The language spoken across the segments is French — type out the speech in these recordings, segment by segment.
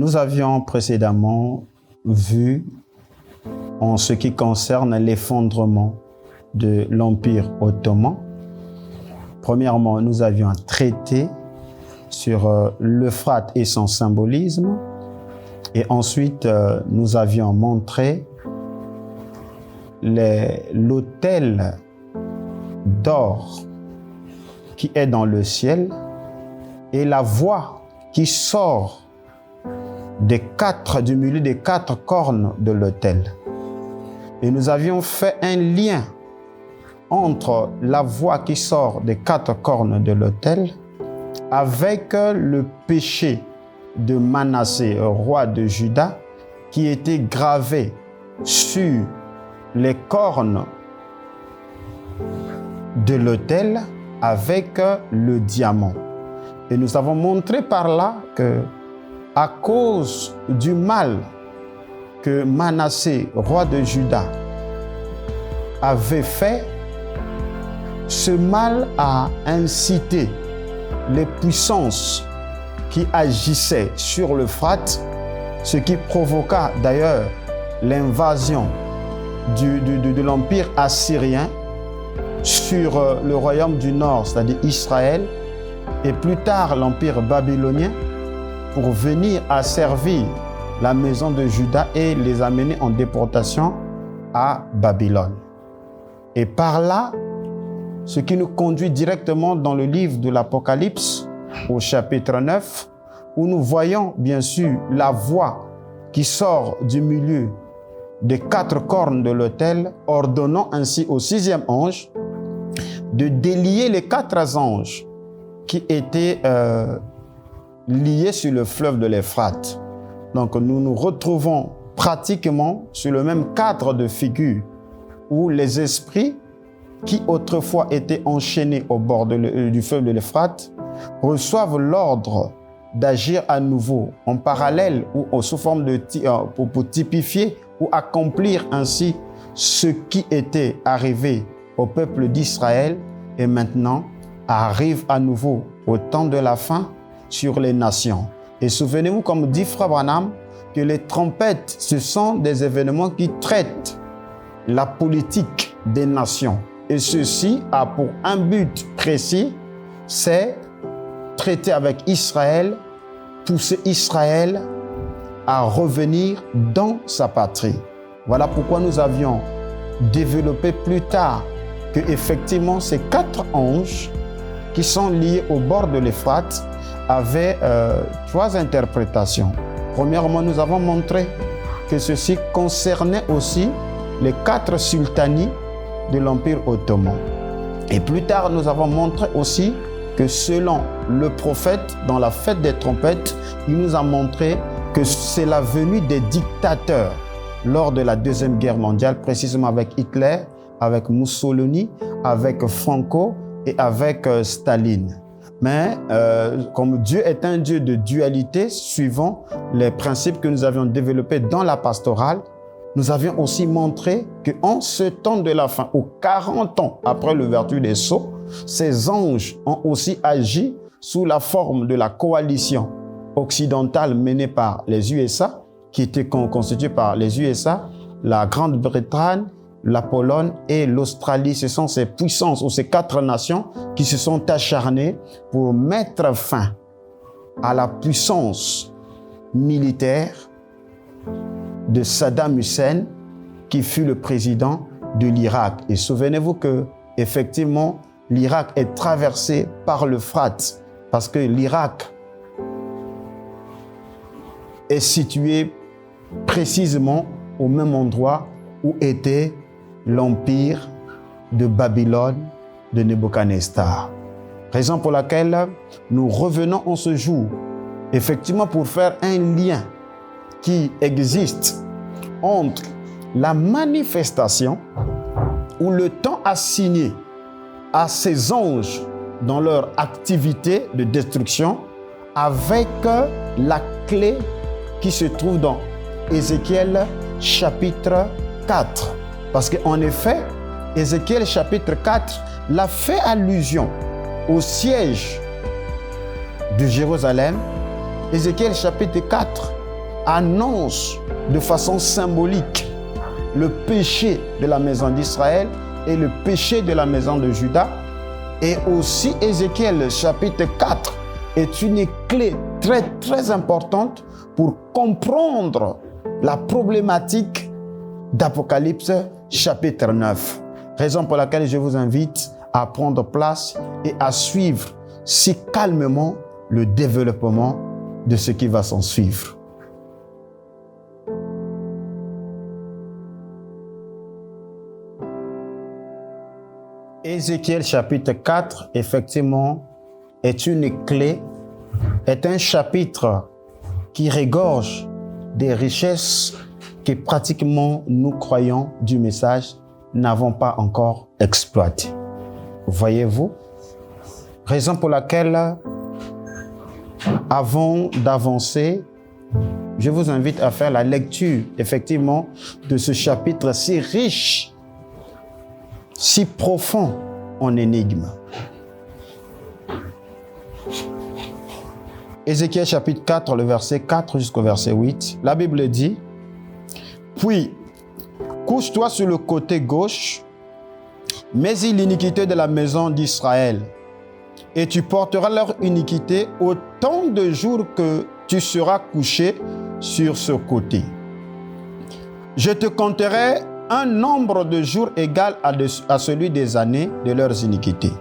Nous avions précédemment vu en ce qui concerne l'effondrement de l'Empire ottoman. Premièrement, nous avions traité sur l'Euphrate et son symbolisme. Et ensuite, nous avions montré l'autel d'or qui est dans le ciel et la voix qui sort du milieu des 4 cornes de l'autel. Et nous avions fait un lien entre la voix qui sort des 4 cornes de l'autel avec le péché de Manassé, roi de Juda, qui était gravé sur les cornes de l'autel avec le diamant. Et nous avons montré par là que, à cause du mal que Manassé, roi de Juda, avait fait, ce mal a incité les puissances qui agissaient sur l'Euphrate, ce qui provoqua d'ailleurs l'invasion de l'Empire assyrien sur le royaume du Nord, c'est-à-dire Israël, et plus tard l'Empire babylonien, pour venir asservir la maison de Juda et les amener en déportation à Babylone. Et par là, ce qui nous conduit directement dans le livre de l'Apocalypse, au chapitre 9, où nous voyons bien sûr la voix qui sort du milieu des 4 cornes de l'autel, ordonnant ainsi au 6e ange de délier les 4 anges qui étaient liés sur le fleuve de l'Euphrate. Donc nous nous retrouvons pratiquement sur le même cadre de figure où les esprits qui autrefois étaient enchaînés au bord du fleuve de l'Euphrate reçoivent l'ordre d'agir à nouveau en parallèle ou sous forme de pour typifier ou accomplir ainsi ce qui était arrivé au peuple d'Israël et maintenant arrive à nouveau au temps de la fin sur les nations. Et souvenez-vous, comme dit Frère Branham, que les trompettes, ce sont des événements qui traitent la politique des nations. Et ceci a pour un but précis, c'est traiter avec Israël, pousser Israël à revenir dans sa patrie. Voilà pourquoi nous avions développé plus tard que effectivement ces 4 anges qui sont liés au bord de l'Euphrate avaient 3 interprétations. Premièrement, nous avons montré que ceci concernait aussi les 4 sultanies de l'Empire ottoman. Et plus tard, nous avons montré aussi que selon le prophète, dans la fête des trompettes, il nous a montré que c'est la venue des dictateurs lors de la Deuxième Guerre mondiale, précisément avec Hitler, avec Mussolini, avec Franco et avec Staline. Mais comme Dieu est un Dieu de dualité, suivant les principes que nous avions développés dans la pastorale, nous avions aussi montré qu'en ce temps de la fin, aux 40 ans après l'ouverture des sceaux, ces anges ont aussi agi sous la forme de la coalition occidentale menée par les USA, qui était constituée par les USA, la Grande-Bretagne, la Pologne et l'Australie. Ce sont ces puissances ou ces 4 nations qui se sont acharnées pour mettre fin à la puissance militaire de Saddam Hussein, qui fut le président de l'Irak. Et souvenez-vous que, effectivement, l'Irak est traversé par l'Euphrate, parce que l'Irak est situé précisément au même endroit où était l'empire de Babylone de Nebuchadnezzar. Raison pour laquelle nous revenons en ce jour, effectivement pour faire un lien qui existe entre la manifestation ou le temps assigné à ces anges dans leur activité de destruction avec la clé qui se trouve dans Ézéchiel chapitre 4. Parce qu'en effet, Ézéchiel chapitre 4 l'a fait allusion au siège de Jérusalem. Ézéchiel chapitre 4 annonce de façon symbolique le péché de la maison d'Israël et le péché de la maison de Juda. Et aussi Ézéchiel chapitre 4 est une clé très très importante pour comprendre la problématique d'Apocalypse chapitre 9. Raison pour laquelle je vous invite à prendre place et à suivre si calmement le développement de ce qui va s'en suivre. Ézéchiel chapitre 4, effectivement, est une clé, est un chapitre qui regorge des richesses que pratiquement nous croyants du message n'avons pas encore exploitées. Voyez-vous? Raison pour laquelle, avant d'avancer, je vous invite à faire la lecture, effectivement, de ce chapitre si riche, si profond en énigmes. Ézéchiel chapitre 4, le verset 4 jusqu'au verset 8, la Bible dit: « Puis, couche-toi sur le côté gauche, mets-y l'iniquité de la maison d'Israël, et tu porteras leur iniquité autant de jours que tu seras couché sur ce côté. Je te compterai un nombre de jours égal à celui des années de leurs iniquités.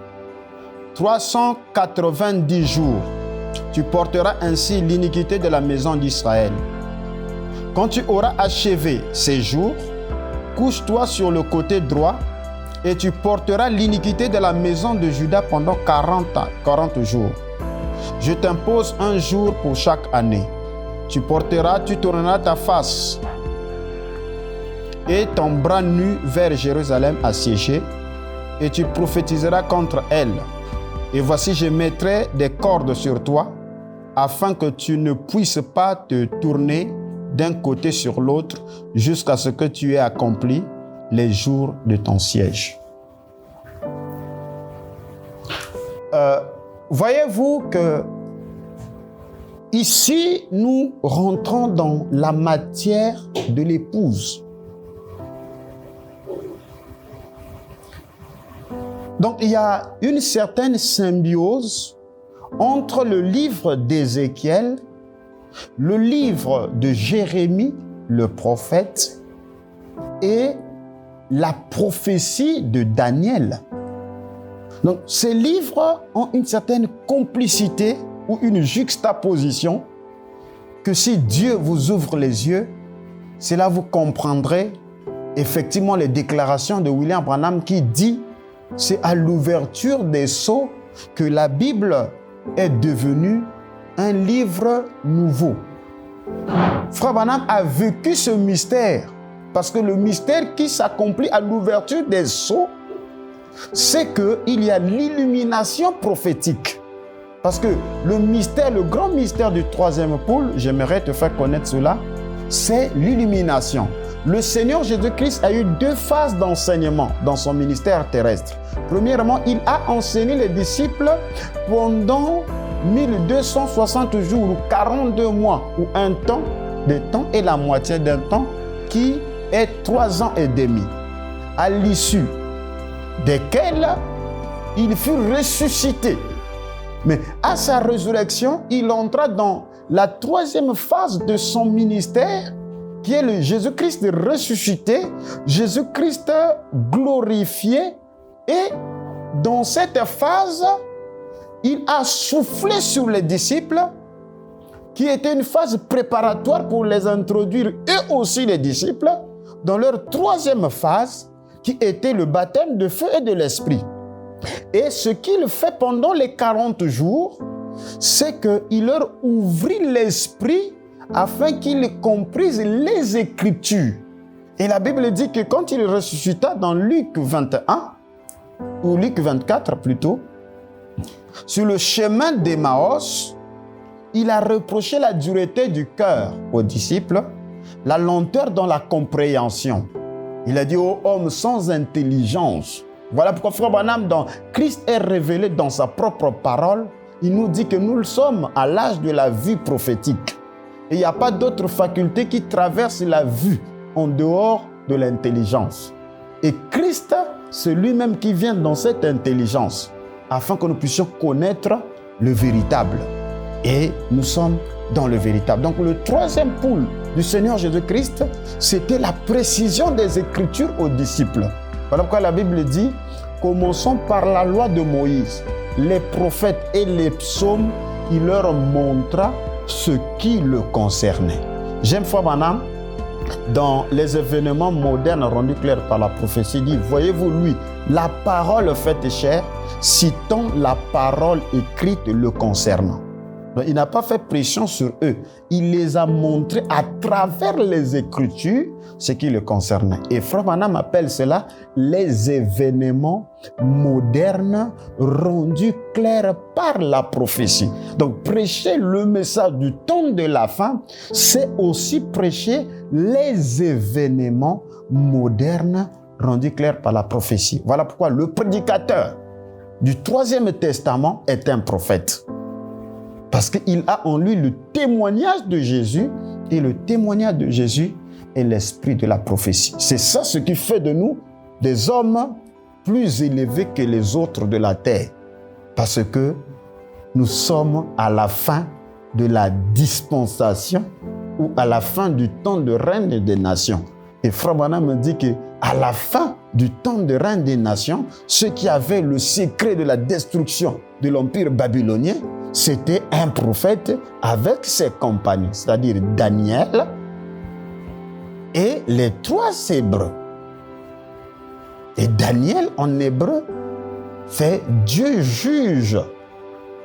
390 jours. Tu porteras ainsi l'iniquité de la maison d'Israël. Quand tu auras achevé ces jours, couche-toi sur le côté droit et tu porteras l'iniquité de la maison de Juda pendant 40 jours. Je t'impose un jour pour chaque année. Tu tourneras ta face et ton bras nu vers Jérusalem assiégée, et tu prophétiseras contre elle. Et voici, je mettrai des cordes sur toi, afin que tu ne puisses pas te tourner d'un côté sur l'autre, jusqu'à ce que tu aies accompli les jours de ton siège. Voyez-vous que ici, nous rentrons dans la matière de l'épouse. Donc, il y a une certaine symbiose entre le livre d'Ézéchiel, le livre de Jérémie, le prophète, et la prophétie de Daniel. Donc, ces livres ont une certaine complicité ou une juxtaposition que si Dieu vous ouvre les yeux, c'est là que vous comprendrez effectivement les déclarations de William Branham qui dit: c'est à l'ouverture des sceaux que la Bible est devenue un livre nouveau. Frère Branham a vécu ce mystère parce que le mystère qui s'accomplit à l'ouverture des sceaux, c'est qu'il y a l'illumination prophétique. Parce que le mystère, le grand mystère du troisième pôle, j'aimerais te faire connaître cela, c'est l'illumination. Le Seigneur Jésus-Christ a eu deux phases d'enseignement dans son ministère terrestre. Premièrement, il a enseigné les disciples pendant 1260 jours ou 42 mois ou un temps de temps et la moitié d'un temps qui est 3 ans et demi, à l'issue desquels il fut ressuscité. Mais à sa résurrection, il entra dans la troisième phase de son ministère, qui est le Jésus-Christ ressuscité, Jésus-Christ glorifié. Et dans cette phase, il a soufflé sur les disciples, qui était une phase préparatoire pour les introduire, eux aussi les disciples, dans leur troisième phase, qui était le baptême de feu et de l'esprit. Et ce qu'il fait pendant les 40 jours, c'est qu'il leur ouvrit l'esprit afin qu'ils comprisent les Écritures. Et la Bible dit que quand il ressuscita dans Luc 21, ou Luc 24 plutôt, sur le chemin d'Emmaüs, il a reproché la dureté du cœur aux disciples, la lenteur dans la compréhension. Il a dit aux hommes sans intelligence. Voilà pourquoi Frère Branham, dans Christ est révélé dans sa propre parole, il nous dit que nous sommes à l'âge de la vue prophétique. Et il n'y a pas d'autre faculté qui traverse la vue en dehors de l'intelligence. Et Christ, c'est lui-même qui vient dans cette intelligence afin que nous puissions connaître le véritable. Et nous sommes dans le véritable. Donc le troisième pôle du Seigneur Jésus-Christ, c'était la précision des Écritures aux disciples. Voilà pourquoi la Bible dit, commençons par la loi de Moïse, les prophètes et les psaumes, il leur montra ce qui le concernait. J'aime Frère Branham, dans les événements modernes rendus clairs par la prophétie, dit, voyez-vous lui, la parole faite chair, citant la parole écrite le concernant. Donc, il n'a pas fait pression sur eux. Il les a montrés à travers les Écritures ce qui le concernait. Et Frère Branham appelle cela les événements modernes rendus clairs par la prophétie. Donc, prêcher le message du temps de la fin, c'est aussi prêcher les événements modernes rendus clairs par la prophétie. Voilà pourquoi le prédicateur du Troisième Testament est un prophète. Parce qu'il a en lui le témoignage de Jésus, et le témoignage de Jésus est l'esprit de la prophétie. C'est ça ce qui fait de nous des hommes plus élevés que les autres de la terre. Parce que nous sommes à la fin de la dispensation ou à la fin du temps de règne des nations. Et Frère Branham me dit qu'à la fin du temps de règne des nations, ceux qui avaient le secret de la destruction de l'empire babylonien, c'était un prophète avec ses compagnons, c'est-à-dire Daniel et les 3 Hébreux. Et Daniel, en hébreu, fait Dieu juge.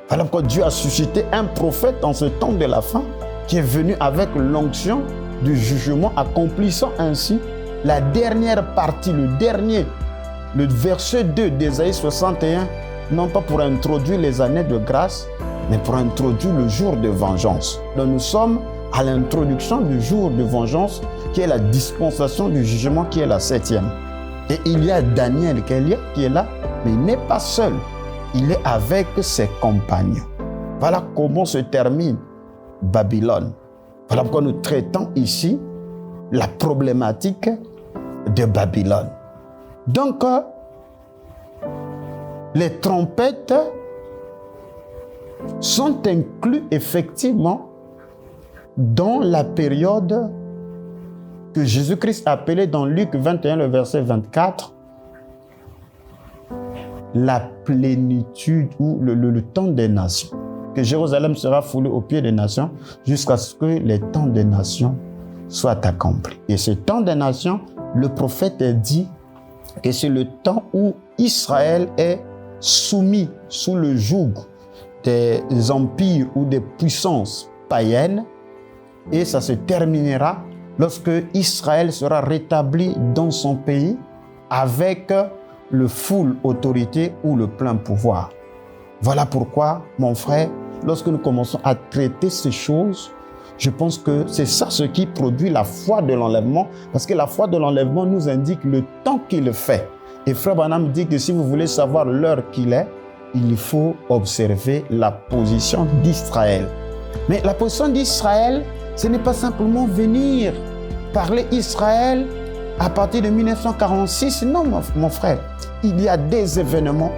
Voilà pourquoi Dieu a suscité un prophète en ce temps de la fin qui est venu avec l'onction du jugement, accomplissant ainsi la dernière partie, le verset 2 d'Ésaïe 61, non pas pour introduire les années de grâce, mais pour introduire le jour de vengeance. Donc nous sommes à l'introduction du jour de vengeance, qui est la dispensation du jugement, qui est la 7e. Et il y a Daniel qui est là, mais il n'est pas seul. Il est avec ses compagnons. Voilà comment se termine Babylone. Voilà pourquoi nous traitons ici la problématique de Babylone. Donc, les trompettes sont inclus effectivement dans la période que Jésus-Christ appelait dans Luc 21, le verset 24, la plénitude ou le temps des nations. Que Jérusalem sera foulée aux pieds des nations jusqu'à ce que les temps des nations soient accomplis. Et ce temps des nations, le prophète dit que c'est le temps où Israël est soumis sous le joug des empires ou des puissances païennes, et ça se terminera lorsque Israël sera rétabli dans son pays avec le full autorité ou le plein pouvoir. Voilà pourquoi, mon frère, lorsque nous commençons à traiter ces choses, je pense que c'est ça ce qui produit la foi de l'enlèvement, parce que la foi de l'enlèvement nous indique le temps qu'il fait. Et Frère Branham dit que si vous voulez savoir l'heure qu'il est, il faut observer la position d'Israël. Mais la position d'Israël, ce n'est pas simplement venir parler Israël à partir de 1946. Non, mon frère, il y a des événements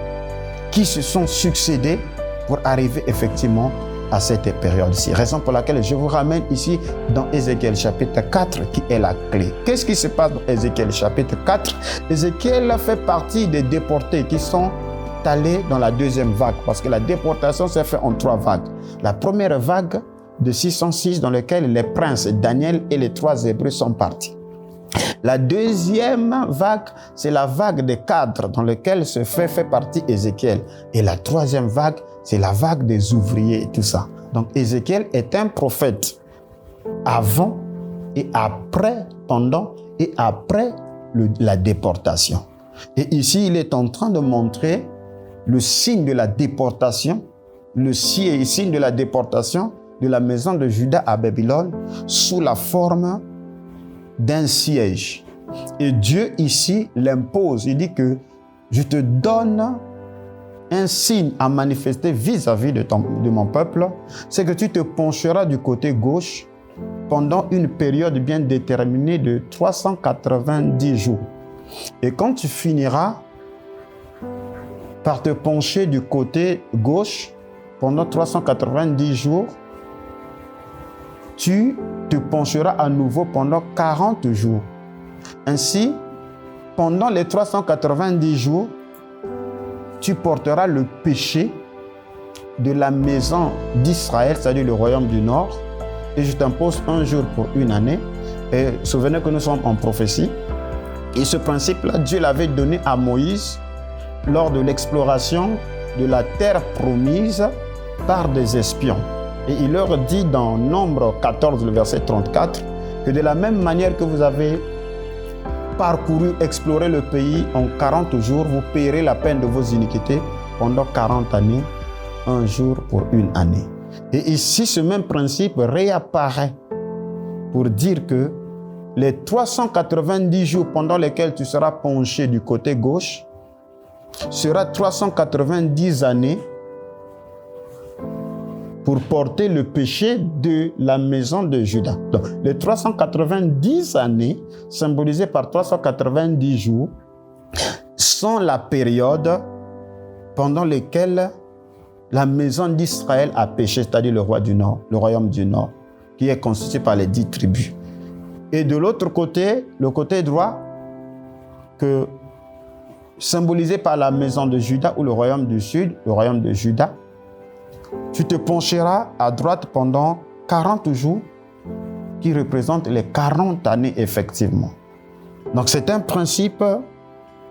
qui se sont succédés pour arriver effectivement à cette période-ci. Raison pour laquelle je vous ramène ici dans Ézéchiel chapitre 4 qui est la clé. Qu'est-ce qui se passe dans Ézéchiel chapitre 4? Ézéchiel fait partie des déportés qui sont allés dans la deuxième vague, parce que la déportation s'est faite en 3 vagues. La première vague de 606 dans laquelle les princes Daniel et les 3 Hébreux sont partis. La deuxième vague, c'est la vague des cadres dans laquelle se fait partie Ézéchiel. Et la troisième vague, c'est la vague des ouvriers et tout ça. Donc Ézéchiel est un prophète avant et après, pendant et après la déportation. Et ici, il est en train de montrer le signe de la déportation, le signe de la déportation de la maison de Juda à Babylone sous la forme d'un siège. Et Dieu ici l'impose. Il dit que je te donne un signe à manifester vis-à-vis de mon peuple, c'est que tu te pencheras du côté gauche pendant une période bien déterminée de 390 jours. Et quand tu finiras par te pencher du côté gauche pendant 390 jours, tu te pencheras à nouveau pendant 40 jours. Ainsi, pendant les 390 jours, tu porteras le péché de la maison d'Israël, c'est-à-dire le royaume du Nord, et je t'impose un jour pour une année. Et souvenez que nous sommes en prophétie. Et ce principe-là, Dieu l'avait donné à Moïse lors de l'exploration de la terre promise par des espions. Et il leur dit dans Nombre 14, le verset 34, que de la même manière que vous avez parcouru, exploré le pays en 40 jours, vous payerez la peine de vos iniquités pendant 40 années, un jour pour une année. Et ici, ce même principe réapparaît pour dire que les 390 jours pendant lesquels tu seras penché du côté gauche sera 390 années pour porter le péché de la maison de Juda. Donc, les 390 années, symbolisées par 390 jours, sont la période pendant laquelle la maison d'Israël a péché, c'est-à-dire le roi du Nord, le royaume du Nord, qui est constitué par les 10 tribus. Et de l'autre côté, le côté droit, que symbolisé par la maison de Juda ou le royaume du Sud, le royaume de Juda, tu te pencheras à droite pendant 40 jours qui représentent les 40 années effectivement. Donc c'est un principe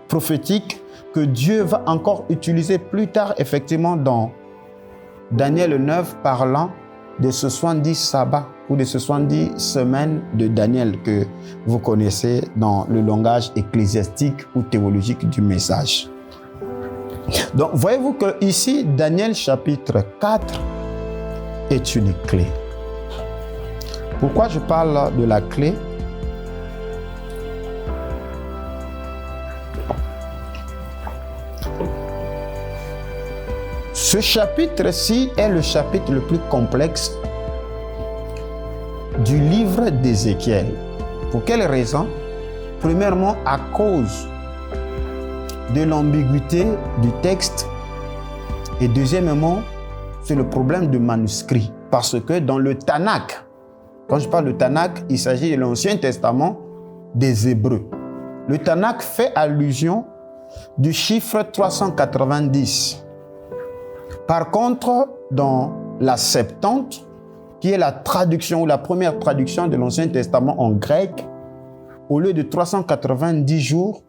prophétique que Dieu va encore utiliser plus tard effectivement dans Daniel 9 parlant de ce 70 sabbats ou de ce 70 semaines de Daniel que vous connaissez dans le langage ecclésiastique ou théologique du message. Donc, voyez-vous que ici, Daniel chapitre 4 est une clé. Pourquoi je parle de la clé? Ce chapitre-ci est le chapitre le plus complexe du livre d'Ézéchiel. Pour quelle raison? Premièrement, à cause de l'ambiguïté du texte. Et deuxièmement, c'est le problème de manuscrit. Parce que dans le Tanakh, quand je parle de Tanakh, il s'agit de l'Ancien Testament des Hébreux. Le Tanakh fait allusion du chiffre 390. Par contre, dans la Septante, qui est la traduction ou la première traduction de l'Ancien Testament en grec, au lieu de 390 jours,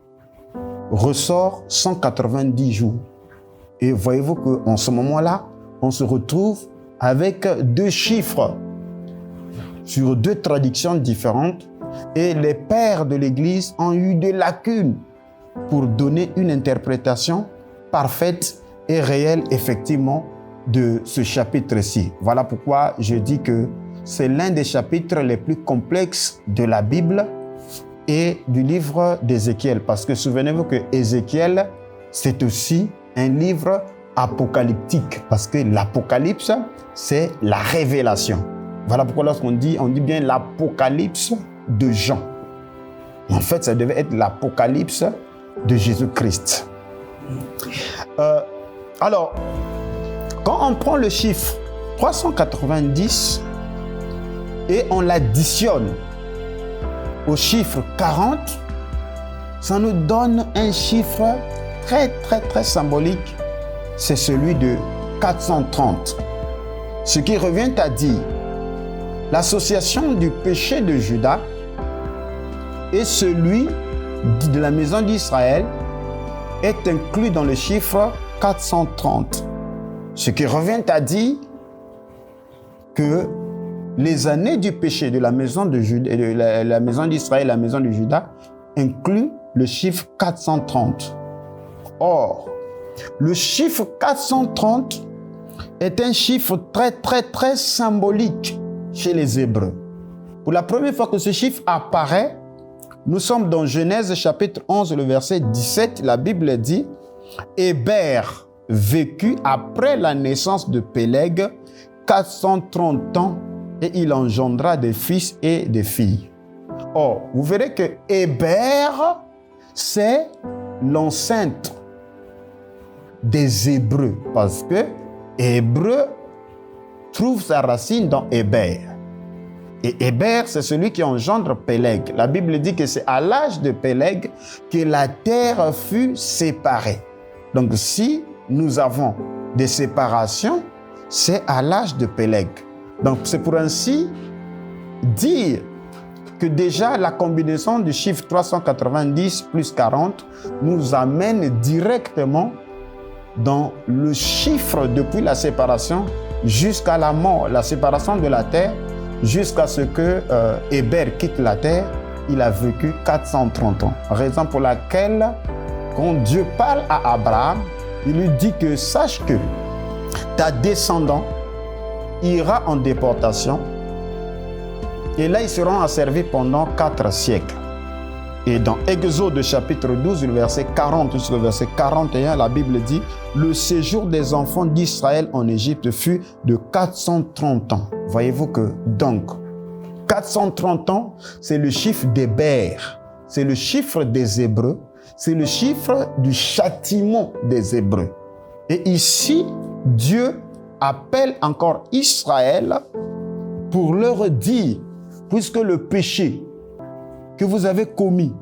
ressort 190 jours. Et voyez-vous qu'en ce moment-là, on se retrouve avec deux chiffres sur deux traductions différentes et les pères de l'Église ont eu des lacunes pour donner une interprétation parfaite et réelle, effectivement, de ce chapitre-ci. Voilà pourquoi je dis que c'est l'un des chapitres les plus complexes de la Bible et du livre d'Ézéchiel. Parce que souvenez-vous que Ézéchiel, c'est aussi un livre apocalyptique. Parce que l'Apocalypse, c'est la révélation. Voilà pourquoi lorsqu'on dit, on dit bien l'Apocalypse de Jean. En fait, ça devait être l'Apocalypse de Jésus-Christ. Alors, quand on prend le chiffre 390 et on l'additionne au chiffre 40, ça nous donne un chiffre très symbolique. C'est celui de 430. Ce qui revient à dire l'association du péché de Juda et celui de la maison d'Israël est inclus dans le chiffre 430. Ce qui revient à dire que les années du péché de la maison de Juda, la maison d'Israël et la maison de Juda incluent le chiffre 430. Or, le chiffre 430 est un chiffre très symbolique chez les Hébreux. Pour la première fois que ce chiffre apparaît, nous sommes dans Genèse chapitre 11, le verset 17. La Bible dit « Héber vécut après la naissance de Péleg 430 ans et il engendra des fils et des filles. Or, vous verrez que Héber, c'est l'ancêtre des Hébreux, parce que Hébreu trouve sa racine dans Héber. Et Héber, c'est celui qui engendre Péleg. La Bible dit que c'est à l'âge de Péleg que la terre fut séparée. Donc, si nous avons des séparations, c'est à l'âge de Péleg. Donc, c'est pour ainsi dire que déjà la combinaison du chiffre 390 plus 40 nous amène directement dans le chiffre depuis la séparation jusqu'à la mort, la séparation de la terre, jusqu'à ce que Héber quitte la terre. Il a vécu 430 ans. Raison pour laquelle, quand Dieu parle à Abraham, il lui dit que sache que ta descendant ira en déportation et là ils seront asservis pendant 4 siècles. Et dans Exode chapitre 12, le verset 40 jusqu'au verset 41, la Bible dit « Le séjour des enfants d'Israël en Égypte fut de 430 ans. » Voyez-vous que donc, 430 ans, c'est le chiffre d'Héber, c'est le chiffre des Hébreux, c'est le chiffre du châtiment des Hébreux. Et ici, Dieu appelle encore Israël pour leur dire, puisque le péché que vous avez commis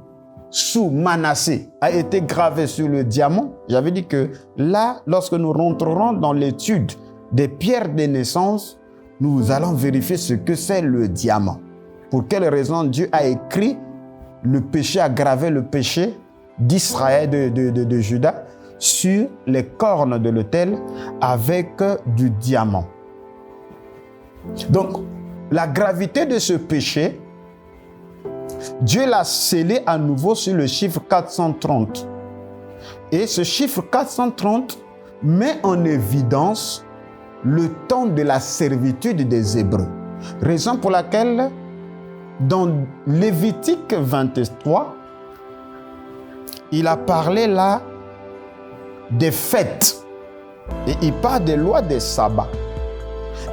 sous Manassé a été gravé sur le diamant. J'avais dit que là, lorsque nous rentrerons dans l'étude des pierres de naissance, nous allons vérifier ce que c'est le diamant. Pour quelle raison Dieu a écrit le péché, a gravé le péché d'Israël, de Juda, sur les cornes de l'autel avec du diamant. Donc, la gravité de ce péché, Dieu l'a scellé à nouveau sur le chiffre 430. Et ce chiffre 430 met en évidence le temps de la servitude des Hébreux. Raison pour laquelle, dans Lévitique 23, il a parlé là des fêtes. Et il parle des lois des sabbats.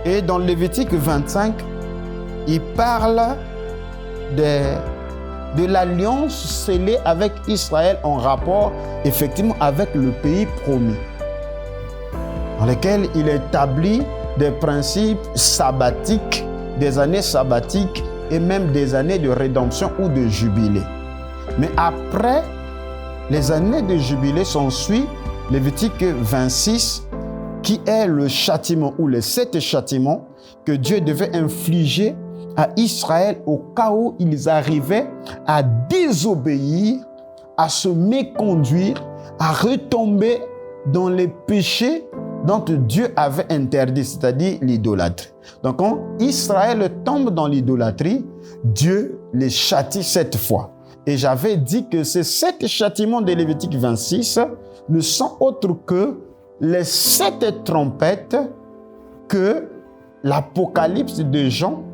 Et dans Lévitique 25, il parle de l'alliance scellée avec Israël en rapport effectivement avec le pays promis, dans lequel il établit des principes sabbatiques, des années sabbatiques et même des années de rédemption ou de jubilé. Mais après les années de jubilé s'ensuit Lévitique 26, qui est le châtiment ou les 7 châtiments que Dieu devait infliger à Israël au cas où ils arrivaient à désobéir, à se méconduire, à retomber dans les péchés dont Dieu avait interdit, c'est-à-dire l'idolâtrie. Donc quand Israël tombe dans l'idolâtrie, Dieu les châtie 7 fois. Et j'avais dit que ces 7 châtiments de Lévitique 26 ne sont autres que les 7 trompettes que l'Apocalypse de Jean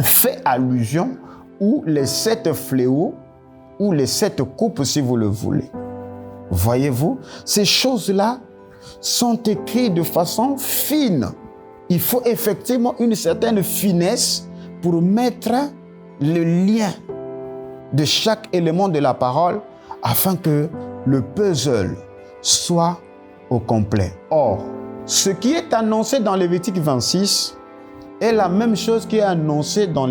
fait allusion, ou les 7 fléaux, ou les 7 coupes si vous le voulez. Voyez-vous, ces choses-là sont écrites de façon fine. Il faut effectivement une certaine finesse pour mettre le lien de chaque élément de la parole afin que le puzzle soit au complet. Or, ce qui est annoncé dans Lévitique 26 est la même chose qui est annoncée dans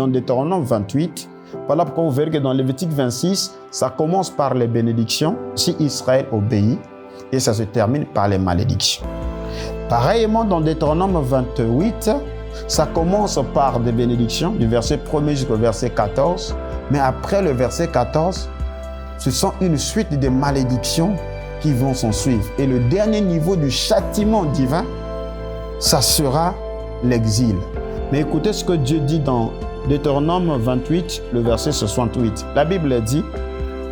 Deutéronome 28. Voilà pourquoi vous verrez que dans Lévitique 26, ça commence par les bénédictions, si Israël obéit, et ça se termine par les malédictions. Pareillement, dans Deutéronome 28, ça commence par des bénédictions, du verset 1er jusqu'au verset 14, mais après le verset 14, ce sont une suite de malédictions qui vont s'en suivre. Et le dernier niveau du châtiment divin, ça sera l'exil. Mais écoutez ce que Dieu dit dans Deutéronome 28, le verset 68. La Bible dit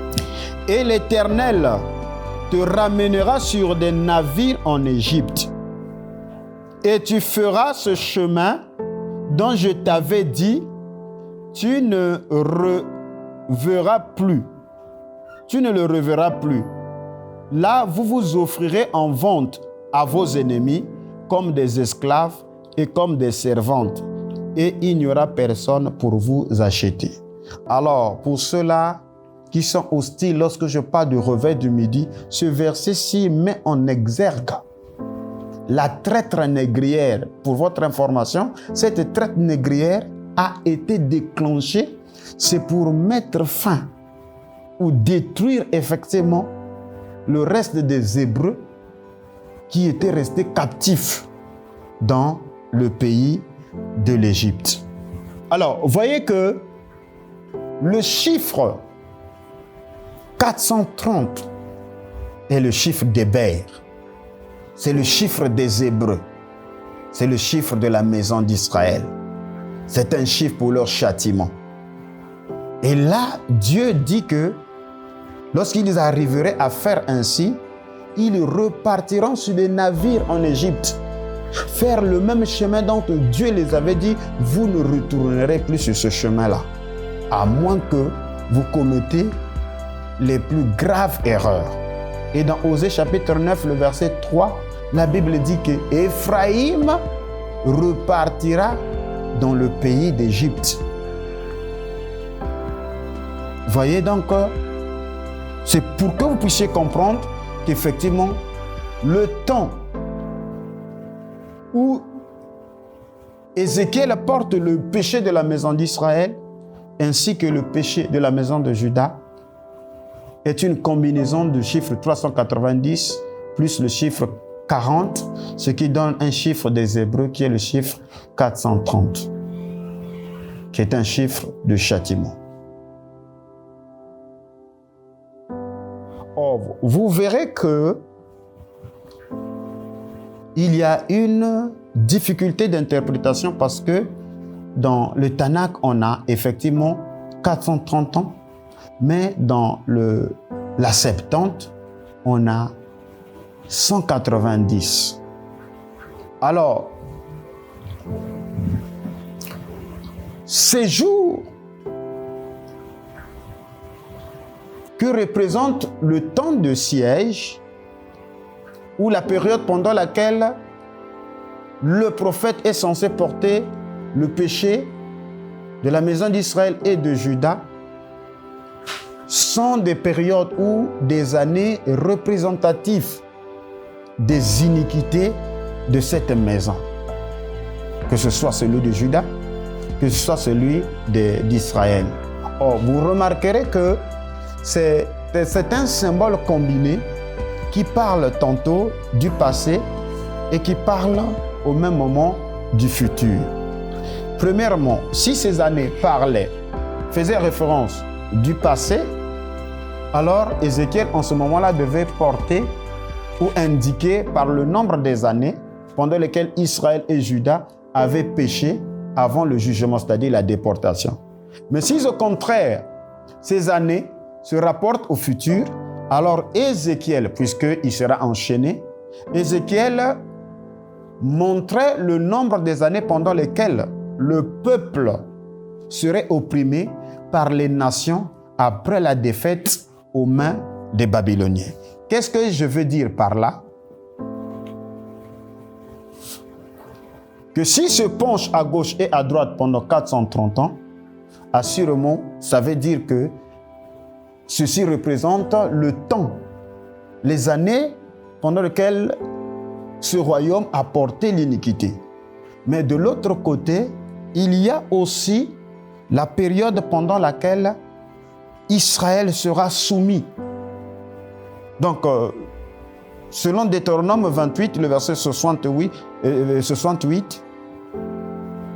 « Et l'Éternel te ramènera sur des navires en Égypte, et tu feras ce chemin dont je t'avais dit, tu ne reverras plus. Tu ne le reverras plus. Là, vous vous offrirez en vente à vos ennemis comme des esclaves et comme des servantes. et il n'y aura personne pour vous acheter. Alors, pour ceux-là qui sont hostiles lorsque je parle du réveil du midi, ce verset-ci met en exergue la traite négrière. Pour votre information, cette traite négrière a été déclenchée, c'est pour mettre fin ou détruire effectivement le reste des Hébreux qui étaient restés captifs dans le pays de l'Égypte. Alors, vous voyez que le chiffre 430 est le chiffre d'Héber. C'est le chiffre des Hébreux. C'est le chiffre de la maison d'Israël. C'est un chiffre pour leur châtiment. Et là, Dieu dit que lorsqu'ils arriveraient à faire ainsi, ils repartiront sur des navires en Égypte, faire le même chemin dont Dieu les avait dit, vous ne retournerez plus sur ce chemin-là, à moins que vous commettez les plus graves erreurs. Et dans Osée chapitre 9, le verset 3, la Bible dit que Éphraïm repartira dans le pays d'Égypte. Voyez donc, c'est pour que vous puissiez comprendre qu'effectivement, le temps où Ézéchiel porte le péché de la maison d'Israël ainsi que le péché de la maison de Juda est une combinaison du chiffre 390 plus le chiffre 40, ce qui donne un chiffre des Hébreux qui est le chiffre 430, qui est un chiffre de châtiment. Or, vous verrez que il y a une difficulté d'interprétation parce que dans le Tanakh, on a effectivement 430 ans, mais dans la Septante, on a 190. Alors, ces jours que représente le temps de siège ou la période pendant laquelle le prophète est censé porter le péché de la maison d'Israël et de Juda, sont des périodes ou des années représentatives des iniquités de cette maison. Que ce soit celui de Juda, que ce soit celui d'Israël. Or, vous remarquerez que c'est un symbole combiné qui parle tantôt du passé et qui parle au même moment du futur. Premièrement, si ces années faisaient référence du passé, alors Ézéchiel en ce moment-là devait porter ou indiquer par le nombre des années pendant lesquelles Israël et Juda avaient péché avant le jugement, c'est-à-dire la déportation. Mais si au contraire, ces années se rapportent au futur, alors Ézéchiel, puisqu'il sera enchaîné, Ézéchiel montrait le nombre des années pendant lesquelles le peuple serait opprimé par les nations après la défaite aux mains des Babyloniens. Qu'est-ce que je veux dire par là? Que s'il se penche à gauche et à droite pendant 430 ans, assurément, ça veut dire que ceci représente le temps, les années pendant lesquelles ce royaume a porté l'iniquité. Mais de l'autre côté, il y a aussi la période pendant laquelle Israël sera soumis. Donc, selon Deutéronome 28, le verset 68,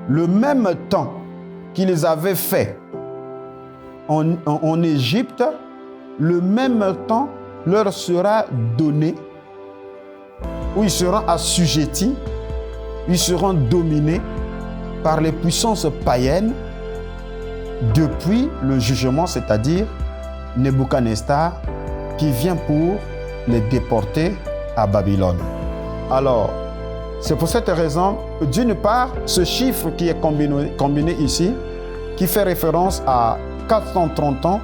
le même temps qu'ils avaient fait en Égypte, le même temps leur sera donné, où ils seront assujettis, ils seront dominés par les puissances païennes depuis le jugement, c'est-à-dire Nebuchadnezzar qui vient pour les déporter à Babylone. Alors, c'est pour cette raison, d'une part, ce chiffre qui est combiné ici, qui fait référence à 430 ans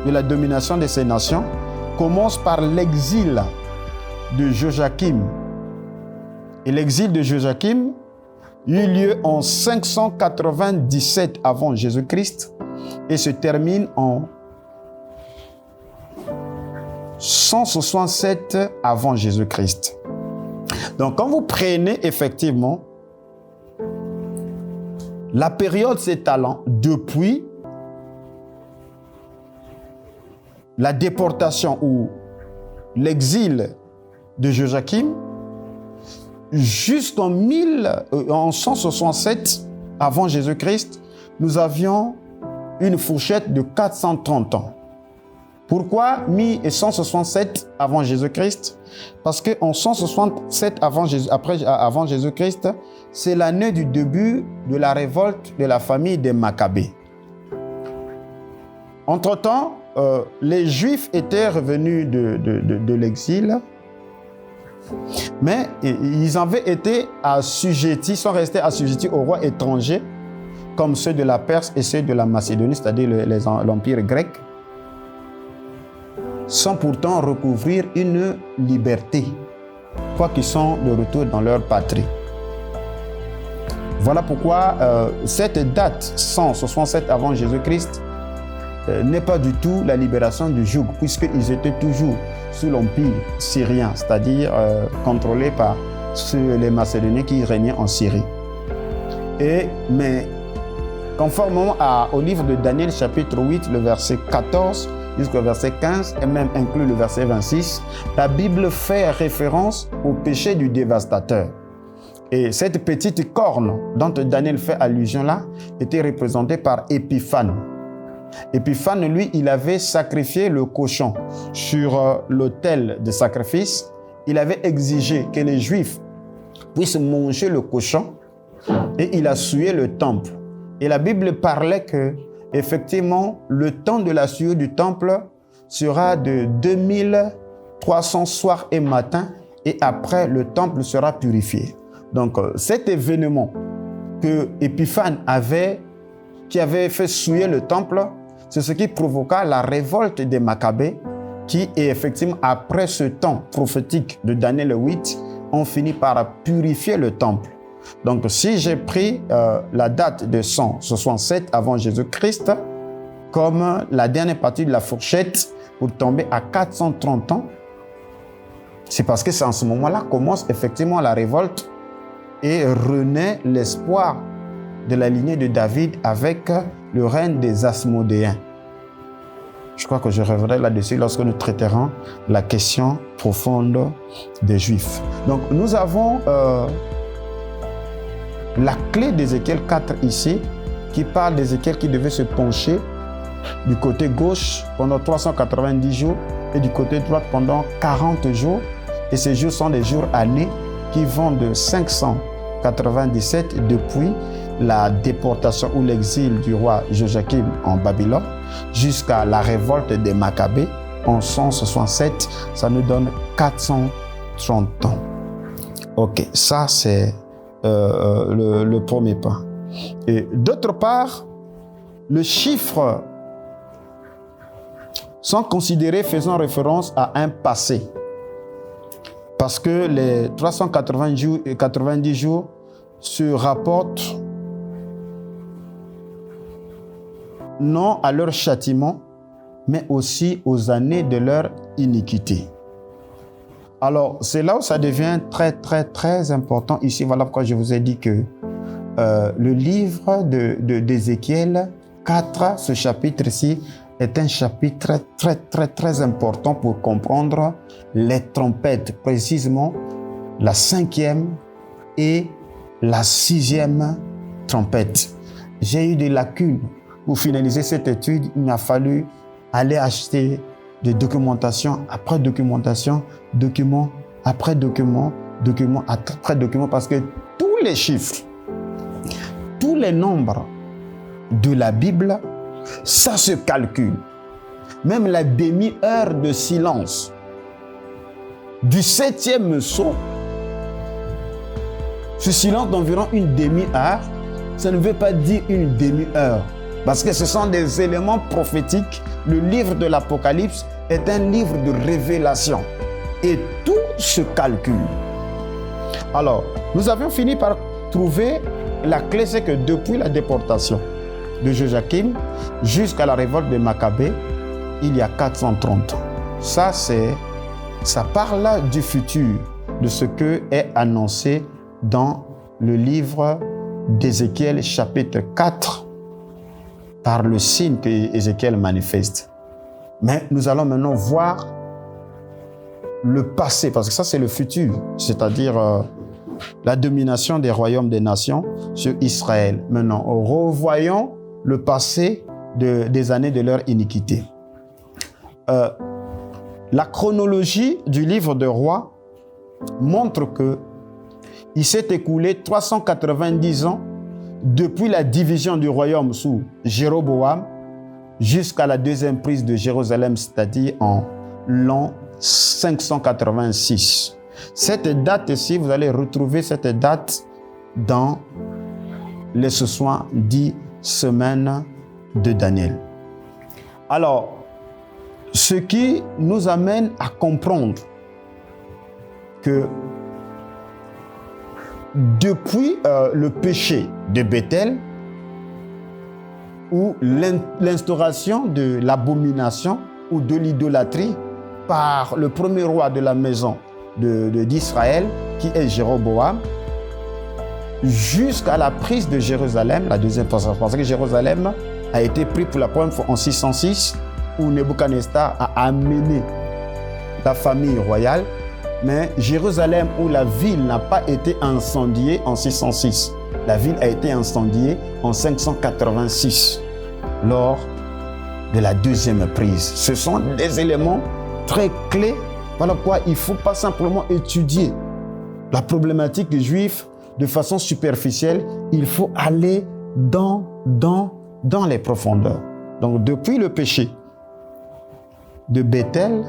de la domination de ces nations, commence par l'exil de Joachim. Et l'exil de Joachim eut lieu en 597 avant Jésus-Christ et se termine en 167 avant Jésus-Christ. Donc, quand vous prenez effectivement la période s'étalant depuis la déportation ou l'exil de Joachim jusqu'en 167 avant Jésus-Christ, nous avions une fourchette de 430 ans. Pourquoi 1167 avant Jésus-Christ? Parce qu'en 167 avant Jésus-Christ, c'est l'année du début de la révolte de la famille des Maccabées. Entre-temps, les Juifs étaient revenus de l'exil, mais ils avaient été assujettis, sont restés assujettis aux rois étrangers, comme ceux de la Perse et ceux de la Macédonie, c'est-à-dire l'Empire grec, sans pourtant recouvrir une liberté, quoiqu'ils sont de retour dans leur patrie. Voilà pourquoi cette date, 167 avant Jésus-Christ, n'est pas du tout la libération du joug, puisqu'ils étaient toujours sous l'empire syrien, c'est-à-dire contrôlés par les Macédoniens qui régnaient en Syrie. Mais conformément au livre de Daniel, chapitre 8, le verset 14 jusqu'au verset 15, et même inclus le verset 26, la Bible fait référence au péché du dévastateur. Et cette petite corne dont Daniel fait allusion là était représentée par Épiphane. Épiphane, lui, il avait sacrifié le cochon sur l'autel de sacrifice. Il avait exigé que les Juifs puissent manger le cochon et il a souillé le temple. Et la Bible parlait que, effectivement, le temps de la souillure du temple sera de 2300 soirs et matins, et après, le temple sera purifié. Donc, cet événement que Épiphane qui avait fait souiller le temple, c'est ce qui provoqua la révolte des Maccabées, qui, effectivement, après ce temps prophétique de Daniel 8, ont fini par purifier le temple. Donc, si j'ai pris la date de 167 avant Jésus-Christ comme la dernière partie de la fourchette pour tomber à 430 ans, c'est parce que c'est en ce moment-là commence effectivement la révolte et renaît l'espoir de la lignée de David avec le règne des Asmodéens. Je crois que je reviendrai là-dessus lorsque nous traiterons la question profonde des Juifs. Donc, nous avons la clé d'Ézéchiel 4 ici, qui parle d'Ézéchiel qui devait se pencher du côté gauche pendant 390 jours et du côté droit pendant 40 jours. Et ces jours sont des jours annés qui vont de 597 depuis la déportation ou l'exil du roi Joachim en Babylone jusqu'à la révolte des Maccabées en 167. Ça nous donne 430 ans. Ok, ça c'est le premier pas. Et d'autre part, le chiffre sont considérés faisant référence à un passé. Parce que les 390 jours se rapportent non à leur châtiment, mais aussi aux années de leur iniquité. Alors, c'est là où ça devient très, très, très important. Ici, voilà pourquoi je vous ai dit que le livre d'Ézéchiel 4, ce chapitre-ci, est un chapitre très, très, très important pour comprendre les trompettes, précisément la 5e et la 6e trompette. J'ai eu des lacunes. Pour finaliser cette étude, il m'a fallu aller acheter de documentation après documentation, document après document, document après document, parce que tous les chiffres, tous les nombres de la Bible, ça se calcule. Même la demi-heure de silence du 7e psaume, ce silence d'environ une demi-heure, ça ne veut pas dire une demi-heure, parce que ce sont des éléments prophétiques. Le livre de l'Apocalypse est un livre de révélation et tout se calcule. Alors, nous avions fini par trouver la clé, c'est que depuis la déportation de Joachim jusqu'à la révolte de Maccabée, il y a 430 ans. Ça parle du futur, de ce que est annoncé dans le livre d'Ézéchiel chapitre 4 par le signe que Ézéchiel manifeste. Mais nous allons maintenant voir le passé, parce que ça c'est le futur, c'est-à-dire la domination des royaumes des nations sur Israël. Maintenant, revoyons le passé des années de leur iniquité. La chronologie du livre de Rois montre que il s'est écoulé 390 ans depuis la division du royaume sous Jéroboam jusqu'à la deuxième prise de Jérusalem, c'est-à-dire en l'an 586. Cette date-ci, vous allez retrouver cette date dans les 70 semaines de Daniel. Alors, ce qui nous amène à comprendre que depuis le péché de Bethel, ou l'instauration de l'abomination ou de l'idolâtrie par le premier roi de la maison d'Israël, qui est Jéroboam, jusqu'à la prise de Jérusalem, la deuxième fois, parce que Jérusalem a été pris pour la première fois en 606, où Nebuchadnezzar a amené la famille royale, mais Jérusalem, où la ville n'a pas été incendiée en 606, la ville a été incendiée en 586, lors de la deuxième prise. Ce sont des éléments très clés. Voilà pourquoi il ne faut pas simplement étudier la problématique juive de façon superficielle. Il faut aller dans les profondeurs. Donc, depuis le péché de Bethel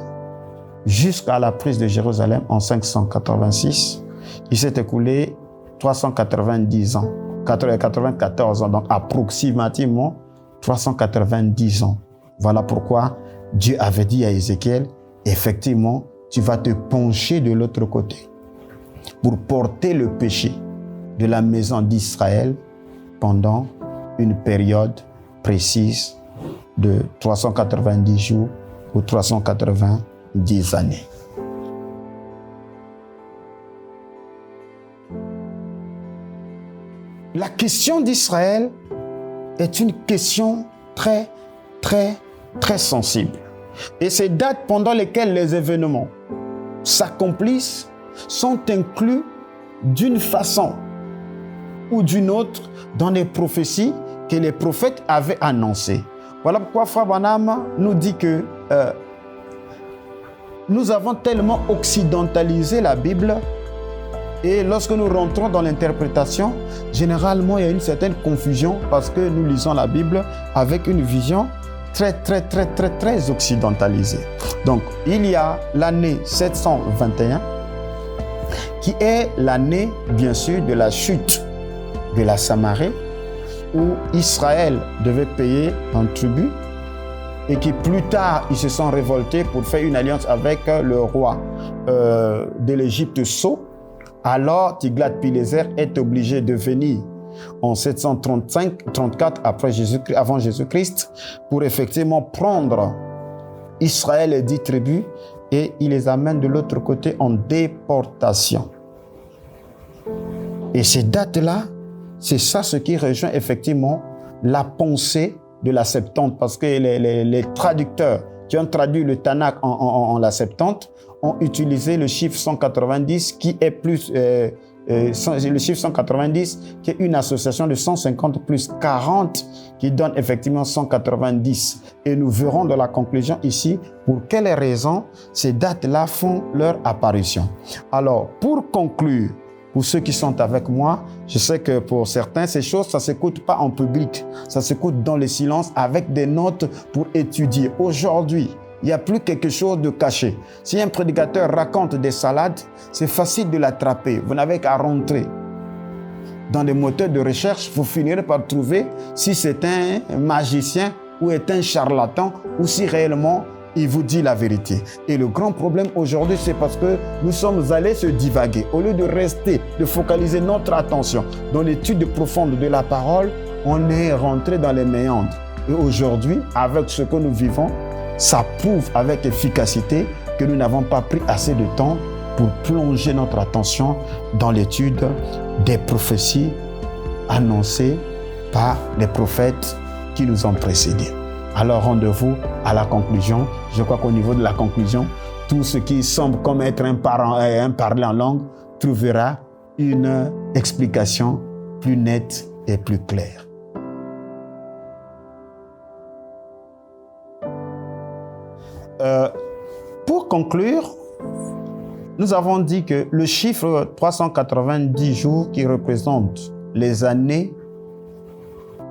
jusqu'à la prise de Jérusalem en 586, il s'est écoulé 390 ans, 94 ans, donc approximativement 390 ans. Voilà pourquoi Dieu avait dit à Ézéchiel, effectivement, tu vas te pencher de l'autre côté pour porter le péché de la maison d'Israël pendant une période précise de 390 jours ou 390 années. La question d'Israël est une question très sensible. Et ces dates pendant lesquelles les événements s'accomplissent sont inclus d'une façon ou d'une autre dans les prophéties que les prophètes avaient annoncées. Voilà pourquoi Frère Branham nous dit que nous avons tellement occidentalisé la Bible, et lorsque nous rentrons dans l'interprétation, généralement il y a une certaine confusion parce que nous lisons la Bible avec une vision très occidentalisée. Donc il y a l'année 721 qui est l'année bien sûr de la chute de la Samarie, où Israël devait payer un tribut et qui plus tard ils se sont révoltés pour faire une alliance avec le roi de l'Égypte Sceau. Alors Tiglath-Pileser est obligé de venir en 735-34 avant Jésus-Christ pour effectivement prendre Israël et 10 tribus et il les amène de l'autre côté en déportation. Et ces dates-là, c'est ça ce qui rejoint effectivement la pensée de la Septante, parce que les traducteurs qui ont traduit le Tanakh en la Septante ont utilisé le chiffre 190 qui est plus le chiffre 190 qui est une association de 150 plus 40 qui donne effectivement 190. Et nous verrons dans la conclusion ici pour quelles raisons ces dates-là font leur apparition. Alors, pour conclure, pour ceux qui sont avec moi, je sais que pour certains, ces choses, ça ne s'écoute pas en public. Ça s'écoute dans le silence avec des notes pour étudier. Aujourd'hui, il n'y a plus quelque chose de caché. Si un prédicateur raconte des salades, c'est facile de l'attraper. Vous n'avez qu'à rentrer dans des moteurs de recherche. Vous finirez par trouver si c'est un magicien ou est un charlatan ou si réellement il vous dit la vérité. Et le grand problème aujourd'hui, c'est parce que nous sommes allés se divaguer. Au lieu de rester, de focaliser notre attention dans l'étude profonde de la parole, on est rentré dans les méandres. Et aujourd'hui, avec ce que nous vivons, ça prouve avec efficacité que nous n'avons pas pris assez de temps pour plonger notre attention dans l'étude des prophéties annoncées par les prophètes qui nous ont précédés. Alors rendez-vous à la conclusion. Je crois qu'au niveau de la conclusion, tout ce qui semble comme être un parler en langue trouvera une explication plus nette et plus claire. Pour conclure, nous avons dit que le chiffre 390 jours qui représente les années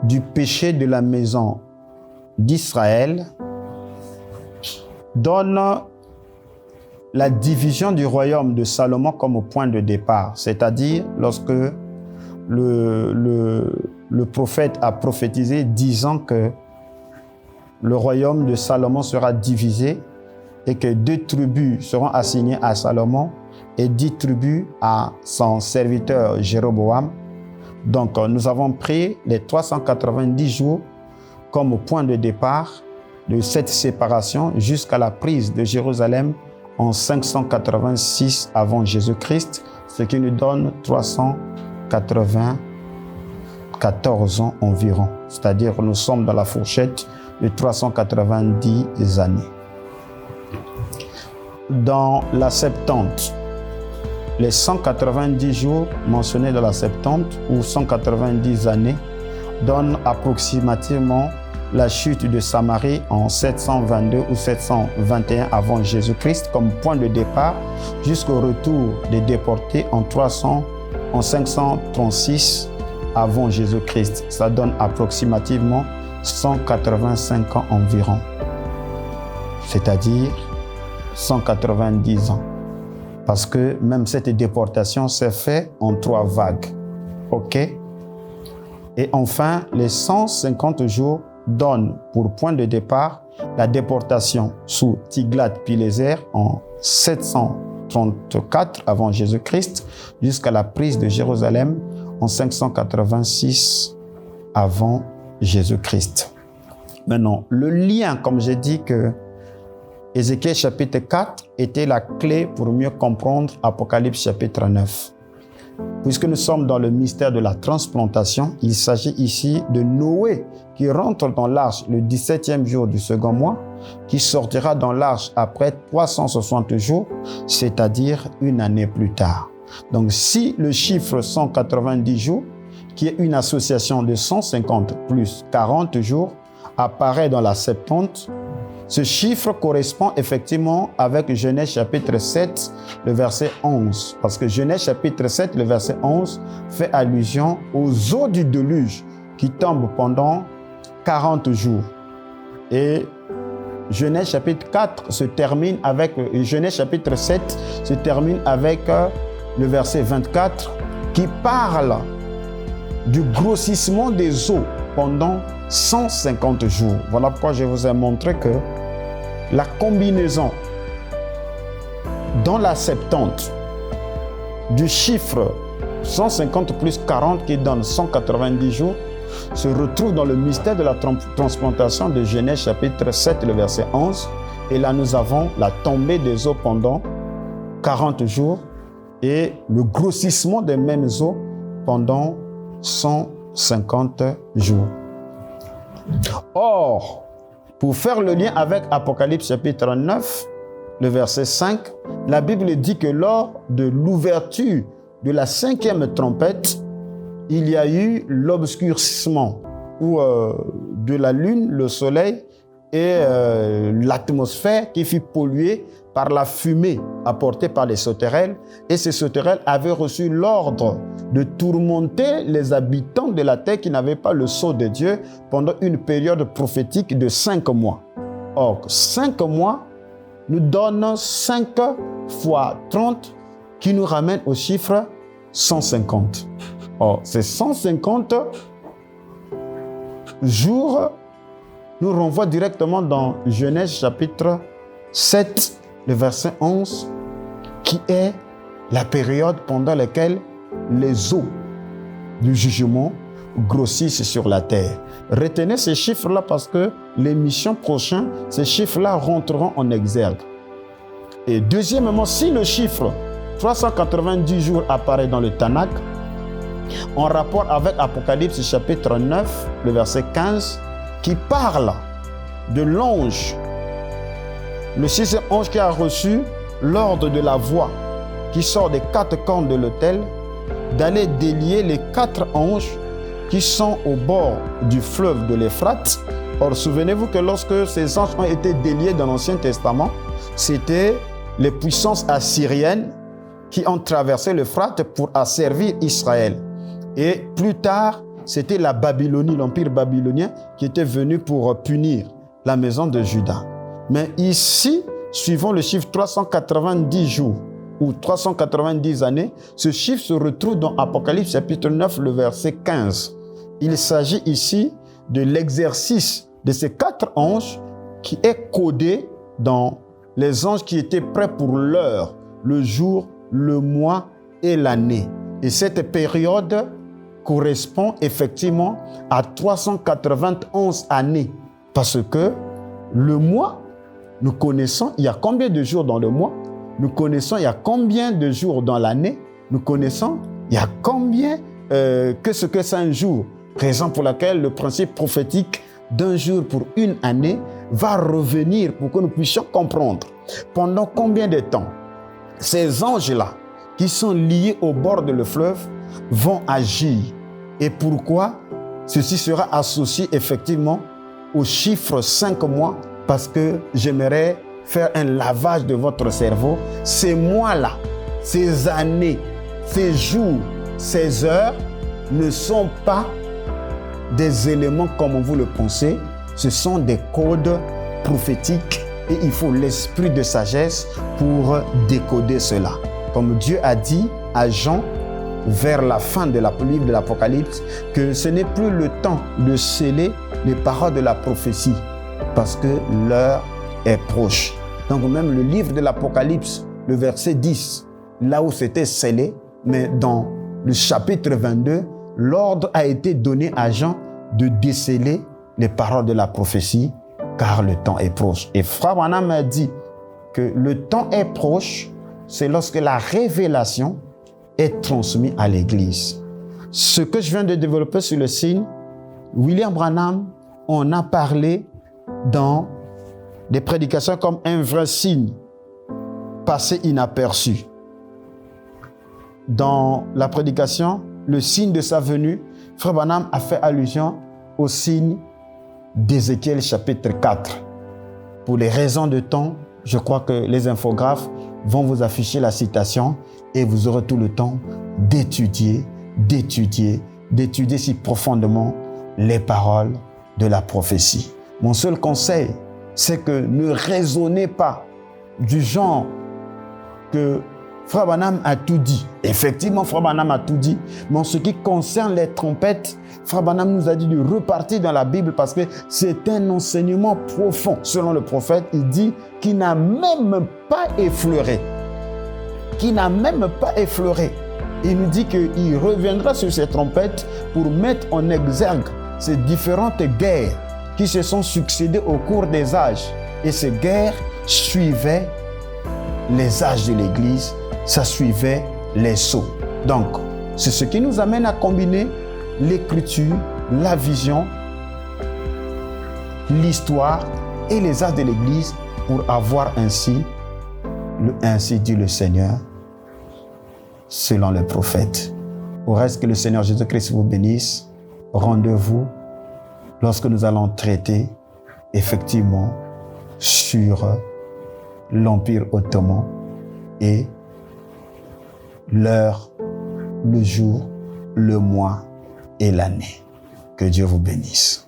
du péché de la maison d'Israël donne la division du royaume de Salomon comme point de départ, c'est-à-dire lorsque le prophète a prophétisé disant que le royaume de Salomon sera divisé et que 2 tribus seront assignées à Salomon et 10 tribus à son serviteur Jéroboam. Donc, nous avons pris les 390 jours comme point de départ de cette séparation jusqu'à la prise de Jérusalem en 586 avant Jésus-Christ, ce qui nous donne 394 ans environ. C'est-à-dire que nous sommes dans la fourchette de 390 années. Dans la Septante, les 190 jours mentionnés dans la Septante, ou 190 années, donnent approximativement la chute de Samarie en 722 ou 721 avant Jésus-Christ comme point de départ jusqu'au retour des déportés en 536 avant Jésus-Christ. Ça donne approximativement 185 ans environ, c'est-à-dire 190 ans. Parce que même cette déportation s'est faite en 3 vagues. OK? Et enfin, les 150 jours donnent pour point de départ la déportation sous Tiglath-Pileser en 734 avant Jésus-Christ jusqu'à la prise de Jérusalem en 586 avant Jésus-Christ. Maintenant, le lien, comme j'ai dit que Ézéchiel chapitre 4 était la clé pour mieux comprendre Apocalypse chapitre 9. Puisque nous sommes dans le mystère de la transplantation, il s'agit ici de Noé qui rentre dans l'arche le 17e jour du second mois, qui sortira dans l'arche après 360 jours, c'est-à-dire une année plus tard. Donc si le chiffre 190 jours, qui est une association de 150 plus 40 jours, apparaît dans la Septante, ce chiffre correspond effectivement avec Genèse chapitre 7, le verset 11. Parce que Genèse chapitre 7, le verset 11, fait allusion aux eaux du déluge qui tombent pendant 40 jours. Et Genèse chapitre 4 se termine avec, Genèse chapitre 7 se termine avec le verset 24 qui parle du grossissement des eaux pendant 150 jours. Voilà pourquoi je vous ai montré que la combinaison dans la Septante du chiffre 150 plus 40 qui donne 190 jours se retrouve dans le mystère de la transplantation de Genèse chapitre 7, le verset 11. Et là, nous avons la tombée des eaux pendant 40 jours et le grossissement des mêmes eaux pendant 150 jours. Or, pour faire le lien avec Apocalypse chapitre 9, le verset 5, la Bible dit que lors de l'ouverture de la 5e trompette, il y a eu l'obscurcissement de la lune, le soleil et l'atmosphère qui fut polluée par la fumée apportée par les sauterelles. Et ces sauterelles avaient reçu l'ordre de tourmenter les habitants de la terre qui n'avaient pas le sceau de Dieu pendant une période prophétique de 5 mois. Or, 5 mois nous donnent 5 fois 30 qui nous ramène au chiffre 150. Or, ces 150 jours nous renvoient directement dans Genèse chapitre 7, le verset 11, qui est la période pendant laquelle les eaux du jugement grossissent sur la terre. Retenez ces chiffres-là parce que l'émission prochaine, ces chiffres-là rentreront en exergue. Et deuxièmement, si le chiffre 390 jours apparaît dans le Tanakh, en rapport avec Apocalypse chapitre 9, le verset 15, qui parle de l'ange, le sixième ange qui a reçu l'ordre de la voix qui sort des 4 cornes de l'autel, d'aller délier les 4 anges qui sont au bord du fleuve de l'Euphrate. Or, souvenez-vous que lorsque ces anges ont été déliés dans l'Ancien Testament, c'était les puissances assyriennes qui ont traversé l'Euphrate pour asservir Israël. Et plus tard, c'était la Babylonie, l'empire babylonien, qui était venu pour punir la maison de Juda. Mais ici, suivant le chiffre 390 jours ou 390 années, ce chiffre se retrouve dans Apocalypse chapitre 9, le verset 15. Il s'agit ici de l'exercice de ces 4 anges qui est codé dans les anges qui étaient prêts pour l'heure, le jour, le mois et l'année. Et cette période correspond effectivement à 391 années. Parce que le mois, nous connaissons, il y a combien de jours dans le mois? Nous connaissons, il y a combien de jours dans l'année? Nous connaissons, il y a combien que ce que c'est un jour. Raison pour laquelle le principe prophétique d'un jour pour une année va revenir pour que nous puissions comprendre pendant combien de temps ces anges-là qui sont liés au bord de le fleuve vont agir et pourquoi ceci sera associé effectivement au chiffre 5 mois parce que j'aimerais faire un lavage de votre cerveau. Ces mois-là, ces années, ces jours, ces heures ne sont pas des éléments comme vous le pensez, ce sont des codes prophétiques et il faut l'esprit de sagesse pour décoder cela. Comme Dieu a dit à Jean, vers la fin de livre de l'Apocalypse, que ce n'est plus le temps de sceller les paroles de la prophétie, parce que l'heure est proche. Donc même le livre de l'Apocalypse, le verset 10, là où c'était scellé, mais dans le chapitre 22, l'ordre a été donné à Jean de déceler les paroles de la prophétie, car le temps est proche. Et Frère Branham a dit que le temps est proche, c'est lorsque la révélation est transmise à l'Église. Ce que je viens de développer sur le signe, William Branham en a parlé dans des prédications comme un vrai signe passé inaperçu. Dans la prédication, le signe de sa venue, Frère Branham a fait allusion au signe d'Ézéchiel chapitre 4. Pour les raisons de temps, je crois que les infographes vont vous afficher la citation et vous aurez tout le temps d'étudier si profondément les paroles de la prophétie. Mon seul conseil, c'est que ne raisonnez pas du genre que Frère Branham a tout dit. Effectivement, Frère Branham a tout dit. Mais en ce qui concerne les trompettes, Frère Branham nous a dit de repartir dans la Bible parce que c'est un enseignement profond. Selon le prophète, il dit qu'il n'a même pas effleuré. Il nous dit qu'il reviendra sur ces trompettes pour mettre en exergue ces différentes guerres qui se sont succédées au cours des âges. Et ces guerres suivaient les âges de l'Église, ça suivait les sceaux. Donc, c'est ce qui nous amène à combiner l'écriture, la vision, l'histoire et les âges de l'Église pour avoir ainsi dit le Seigneur, selon le prophète. Au reste, que le Seigneur Jésus-Christ vous bénisse. Rendez-vous lorsque nous allons traiter effectivement sur l'Empire ottoman et l'heure, le jour, le mois et l'année. Que Dieu vous bénisse.